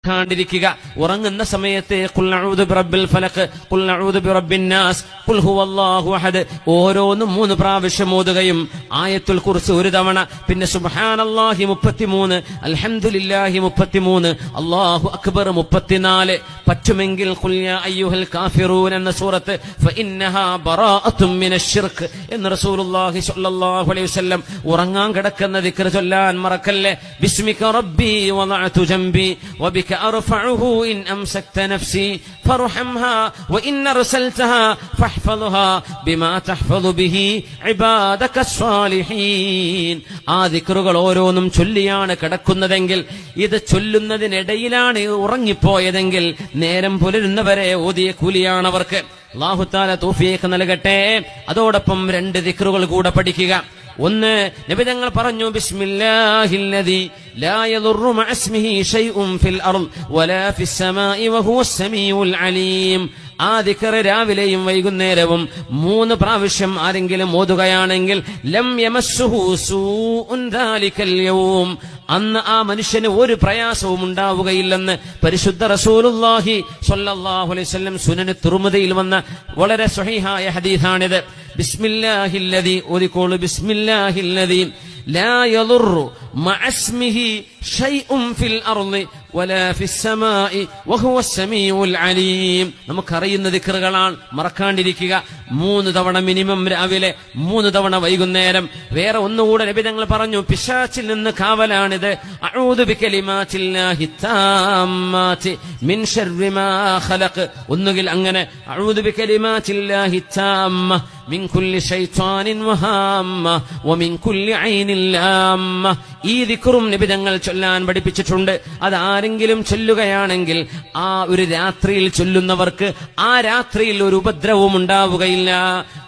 ിരിക്കുക. ഉറങ്ങുന്ന സമയത്ത് ഖുൽ അഊദു ബിറബ്ബിൽ ഫലഖ്, ഖുൽ അഊദു ബിറബ്ബിൻ നാസ്, ഖുൽ ഹുവല്ലാഹു അഹദ് ഓരോന്നും 3 പ്രാവശ്യം ഓതുകയും ആയത്തുൽ കുർസി ഒരു തവണ, പിന്നെ സുബ്ഹാനല്ലാഹി 33, അൽഹംദുലില്ലാഹി 33, അല്ലാഹു അക്ബർ 34, പറ്റുമെങ്കിൽ ഖുൽ യാ അയ്യുഹൽ കാഫിറൂൻ എന്ന സൂറത്ത് ഫഇന്നഹാ ബറാഅത്തും മിനശ്ശിർക്ക് എന്ന് റസൂലുള്ളാഹി സ്വല്ലല്ലാഹു അലൈഹി വസല്ലം ഉറങ്ങാൻ കിടക്കുന്ന ദിക്ർ ചൊല്ലാൻ മറക്കല്ലേ. ബിസ്മിക റബ്ബി വദഅതു ജംബി വബിക أرفعه إن أمسكت نفسي فارحمها وإن أرسلتها فاحفظها بما تحفظ به عبادك الصالحين. ആ ദിക്റുകൾ ഓരോന്നും ചൊല്ലിയാണ് കിടക്കുന്നതെങ്കിൽ, ഇത് ചൊല്ലുന്നതിനിടയിലാണ് ഉറങ്ങിപ്പോയതെങ്കിൽ നേരം പുലരുന്നവരെ ഓതിയ കൂലിയാണ് അവർക്ക്. അല്ലാഹു തആല തൗഫീഖ് നൽകട്ടെ. അതോടൊപ്പം 2 ദിക്റുകൾ കൂടെ പഠിക്കുക. ഒന്ന്, നബി തങ്ങൾ പറഞ്ഞു ബിസ്മില്ലാഹില്ലദി ലാ യദുറു മഅസ്മിഹി ശൈഉൻ ഫിൽ അർള് വലാ ഫിസ് സമാഇ വഹുവസ് സമീഉൽ അലീം. ആ ദിക്ർ രാവിലെയും വൈകുന്നേരവും 3 പ്രാവശ്യം ആരെങ്കിലും ഓതുകയാണെങ്കിൽ ലം യമസ്സുഹു സൂഉൻ ദാലികൽ യൗം, അന്ന് ആ മനുഷ്യന് ഒരു പ്രയാസവും ഉണ്ടാവുകയില്ലെന്ന് പരിശുദ്ധ റസൂലുള്ളാഹി സ്വല്ലല്ലാഹു അലൈഹി വസല്ലം സുനൻ തുർമുദിയിൽ വന്ന വളരെ സ്വഹീഹായ ഹദീസാണിത്. ബിസ്മില്ലാഹില്ലദി ഓതിക്കോളൂ. ബിസ്മില്ലാഹില്ലദി ലാ യദുറു മഅസ്മിഹി ശൈഉൻ ഫിൽ അർളി വലാ ഫിസ് സമാഇ വഹുവസ് സമീഉൽ അലീം. നമുക്കറിയുന്ന ദിക്റുകളാണ്, മറക്കാണ്ടിരിക്കുക. 3 തവണ മിനിമം രാവിലെ, 3 തവണ വൈകുന്നേരം. വേറെ ഒന്നുകൂടെ നബി തങ്ങൾ പറഞ്ഞു, പിശാചിൽ നിന്ന് കാവലാണിത്. അഊദു ബികലിമാത്തില്ലാഹി താമ്മാതി മിൻ ശർരി മാ ഖലഖ്. ഒന്നുകിൽ അങ്ങനെ അഊദു ബികലിമാത്തില്ലാഹി താമ്മ മിൻ കുല്ലി ശൈത്വാനിൻ വഹാമ്മ വമിൻ കുല്ലി ഐനിൻ ലാമ്മ. ഈ ദിക്റും നബി തങ്ങൾ ചൊല്ലാൻ പഠിപ്പിച്ചിട്ടുണ്ട്. അത് ആരെങ്കിലും ചൊല്ലുകയാണെങ്കിൽ ആ ഒരു രാത്രിയിൽ ചൊല്ലുന്നവർക്ക് ആ രാത്രിയിൽ ഒരു ഉപദ്രവവും ഉണ്ടാവുകയില്ല.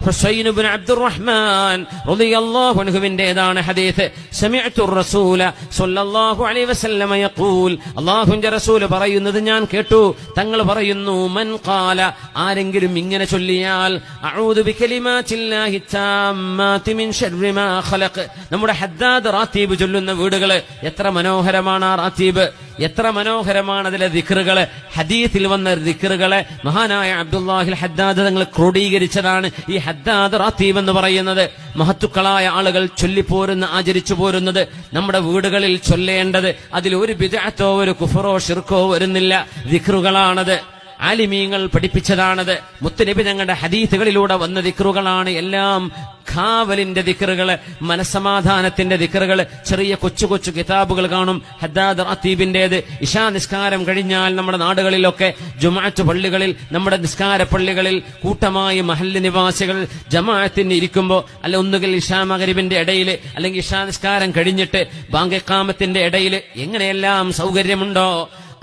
ഹുസൈൻ ഇബ്നു അബ്ദുറഹ്മാൻ റളിയല്ലാഹു അൻഹുവിന്റേതാണ് ഹദീസ്. സമിഅ്തു റസൂല സ്വല്ലല്ലാഹു അലൈഹി വസല്ലം യഖൂൽ, അല്ലാഹുവിന്റെ റസൂൽ പറയുന്നത് ഞാൻ കേട്ടു. തങ്ങൾ പറയുന്നു, മൻ ഖാല, ആരെങ്കിലും ഇങ്ങനെ ചൊല്ലിയാൽ അഊദു ബികലിമാത്തില്ലാഹി താമ്മാതി മിൻ ശർരി മാ ഖലഖ്. നമ്മുടെ ഹദ്ദാദ് റാത്തീബ് ചൊല്ലുന്ന വീടുകള് എത്ര മനോഹരമാണ്. ആ റാത്തീബ് എത്ര മനോഹരമാണ്. അതിലെ ദിക്റുകള്, ഹദീസിൽ വന്ന ദിക്റുകളെ മഹാനായ അബ്ദുല്ലാഹിൽ ഹദ്ദാദ് തങ്ങൾ ക്രോഡീകരിച്ചതാണ് ഈ ഹദ്ദാദ് റാത്തീബ് എന്ന് പറയുന്നത്. മഹത്തുക്കളായ ആളുകൾ ചൊല്ലിപ്പോരുന്ന, ആചരിച്ചു പോരുന്നത്, നമ്മുടെ വീടുകളിൽ ചൊല്ലേണ്ടത്. അതിൽ ഒരു ബിദ്അത്തോ ഒരു കുഫറോ ഷിർക്കോ വരുന്നില്ല. ദിക്റുകളാണത്, ആലിമീങ്ങൾ പഠിപ്പിച്ചതാണത്. മുത്തുനബി തങ്ങളുടെ ഹദീസുകളിലൂടെ വന്ന ദിക്റുകളാണ് എല്ലാം. ഖാവലിന്റെ ദിക്റുകള്, മനസ്സമാധാനത്തിന്റെ ദിക്റുകള്, ചെറിയ കൊച്ചു കൊച്ചു കിതാബുകൾ കാണും ഹദ്ദാദ് റാത്തീബിന്റേത്. ഇശാ നിസ്കാരം കഴിഞ്ഞാൽ നമ്മുടെ നാടുകളിലൊക്കെ ജുമുഅത്ത് പള്ളികളിൽ, നമ്മുടെ നിസ്കാര പള്ളികളിൽ കൂട്ടമായി മഹല്ല് നിവാസികൾ ജമാഅത്തിന് ഇരിക്കുമ്പോൾ, അല്ല ഒന്നുകിൽ ഇശാ മഗ്രിബിന്റെ ഇടയിൽ, അല്ലെങ്കിൽ ഇശാ നിസ്കാരം കഴിഞ്ഞിട്ട് ബാങ്ക് ഇഖാമത്തിന്റെ ഇടയിൽ, എങ്ങനെയെല്ലാം സൗകര്യമുണ്ടോ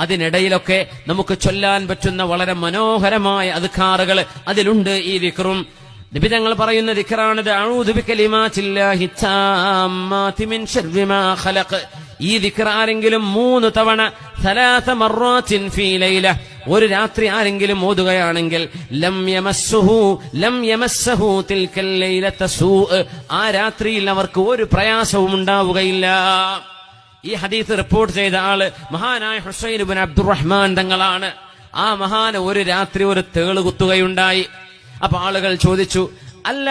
അതിനിടയിലൊക്കെ നമുക്ക് ചൊല്ലാൻ പറ്റുന്ന വളരെ മനോഹരമായ അദ്കാറുകൾ അതിലുണ്ട്. ഈ ദിക്റും നബി തങ്ങൾ പറയുന്ന ദിക്റാണിത്. അഊദു ബികലിമാത്തില്ലാഹി താമ്മാതി മിൻ ശർരി മാ ഖലഖ്. ഈ ദിക്ർ ആരെങ്കിലും 3 തവണ 3 മർറാത്തിൻ ഫീ ലൈല, ഒരു രാത്രി ആരെങ്കിലും ഓതുകയാണെങ്കിൽ ലം യമസ്സഹു തിൽക്കൽ ലൈലത സൂഅ്, ആ രാത്രിയിൽ അവർക്ക് ഒരു പ്രയാസവും ഉണ്ടാവുകയില്ല. ഈ ഹദീസ് റിപ്പോർട്ട് ചെയ്ത ആള് മഹാനായ ഹുസൈൻ ഇബ്നു അബ്ദുറഹ്മാൻ തങ്ങളാണ്. ആ മഹാന് ഒരു രാത്രി ഒരു തേള് കുത്തുകയുണ്ടായി. അപ്പൊ ആളുകൾ ചോദിച്ചു, അല്ല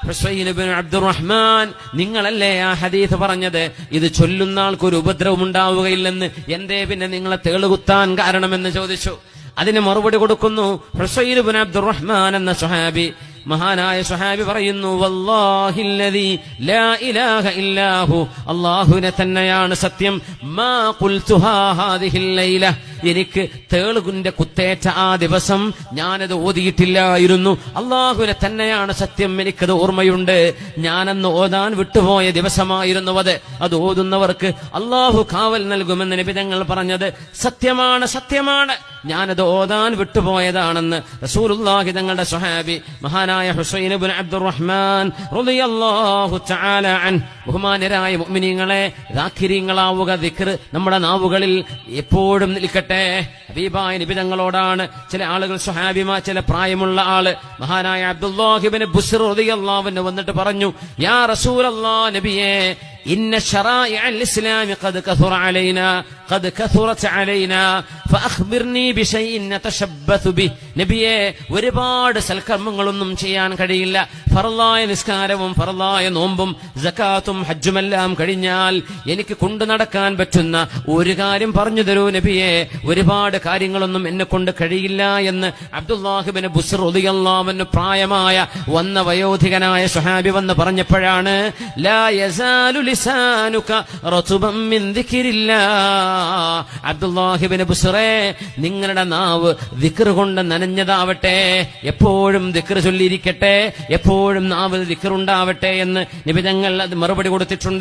ഹുസൈൻ ഇബ്നു അബ്ദുറഹ്മാൻ, നിങ്ങളല്ലേ ആ ഹദീസ് പറഞ്ഞത് ഇത് ചൊല്ലുന്ന ആൾക്കൊരു ഉപദ്രവം ഉണ്ടാവുകയില്ലെന്ന്, എന്തേ പിന്നെ നിങ്ങളെ തേള് കുത്താൻ കാരണമെന്ന് ചോദിച്ചു. അതിന് മറുപടി കൊടുക്കുന്നു ഹുസൈൻ ഇബ്നു അബ്ദുറഹ്മാൻ എന്ന സ്വഹാബി. മഹാനായ സ്വഹാബി പറയുന്നു, വല്ലാഹില്ലദീ ലാ ഇലാഹ ഇല്ലാഹു, അല്ലാഹുവിനെ തന്നെയാണ് സത്യം, മാ ഖുൽതുഹാ ഹാദിഹിൽ ലൈല, എനിക്ക് തേളുകുന്റെ കുത്തേറ്റ ആ ദിവസം ഞാനത് ഓതിയിട്ടില്ലായിരുന്നു. അല്ലാഹുവിനെ തന്നെയാണ് സത്യം, എനിക്കത് ഓർമ്മയുണ്ട്. ഞാനന്ന് ഓതാൻ വിട്ടുപോയ ദിവസമായിരുന്നു അത്. അത് ഓതുന്നവർക്ക് അല്ലാഹു കാവൽ നൽകുമെന്ന് നബി തങ്ങൾ പറഞ്ഞത് സത്യമാണ്, സത്യമാണ്. ഞാനത് ഓതാൻ വിട്ടുപോയതാണെന്ന് റസൂലുള്ളാഹി തങ്ങളുടെ സ്വഹാബി മഹാനായ ഹുസൈൻ ഇബ്നു അബ്ദുറഹ്മാൻ റളിയല്ലാഹു തആല അൻഹു. ബഹുമാന്യരായ മുഅ്മിനീങ്ങളെ, ദാക്കിരീങ്ങളാവുക, ദിക്ർ നമ്മുടെ നാവുകളിൽ എപ്പോഴും നിൽക്കട്ടെ. ഹബീബായ നബി തങ്ങളോടാണ് ചില ആളുകൾ, സ്വഹാബിമാർ, ചില പ്രായമുള്ള ആള് മഹാനായ അബ്ദുല്ലാഹി ഇബ്നു ബുസ്ർ റളിയല്ലാഹു അൻഹു വന്നിട്ട് പറഞ്ഞു, യാ റസൂലല്ലാഹ്, നബിയേ, ഇന്ന ശറാഇഅൽ ഇസ്ലാമി ഖദ് കഥുറ അലൈനാ ഖദ് കഥുറത് അലൈനാ ഫഅഖ്ബിർനി ബിശൈഇൻ നതശബ്ബതു ബി. നബിയെ, ഒരുപാട് സൽക്കർമ്മങ്ങളൊന്നും ചെയ്യാൻ കഴിയില്ല. ഫർളായ നിസ്കാരവും ഫർളായ നോമ്പും സകാത്തും ഹജ്ജുമെല്ലാം കഴിഞ്ഞാൽ എനിക്ക് കൊണ്ടു നടക്കാൻ പറ്റുന്ന ഒരു കാര്യം പറഞ്ഞു തരൂ നബിയെ. ഒരുപാട് കാര്യങ്ങളൊന്നും എന്നെ കൊണ്ട് കഴിയില്ല എന്ന് അബ്ദുല്ലാഹ് ഇബ്നു ബുസ്ർ റളിയല്ലാഹു അൻഹു പ്രായമായ വന്ന വയോധികനായ സ്വഹാബി വന്ന് പറഞ്ഞപ്പോഴാണ് ലാ യസാലു ലിസാനുക റതുബൻ മിൻ ദിക്രില്ലാഹ്. അബ്ദുല്ലാഹ് ഇബ്നു ബുസ്റേ, നിങ്ങളുടെ നാവ് ദിക്ർ കൊണ്ട് നനഞ്ഞതാവട്ടെ, എപ്പോഴും ദിക്ർ ചൊല്ലിയിരിക്കട്ടെ, എപ്പോഴും നാവിൽ ദിക്ർ ഉണ്ടാവട്ടെ എന്ന് നബി തങ്ങൾ അത് മറുപടി കൊടുത്തിട്ടുണ്ട്.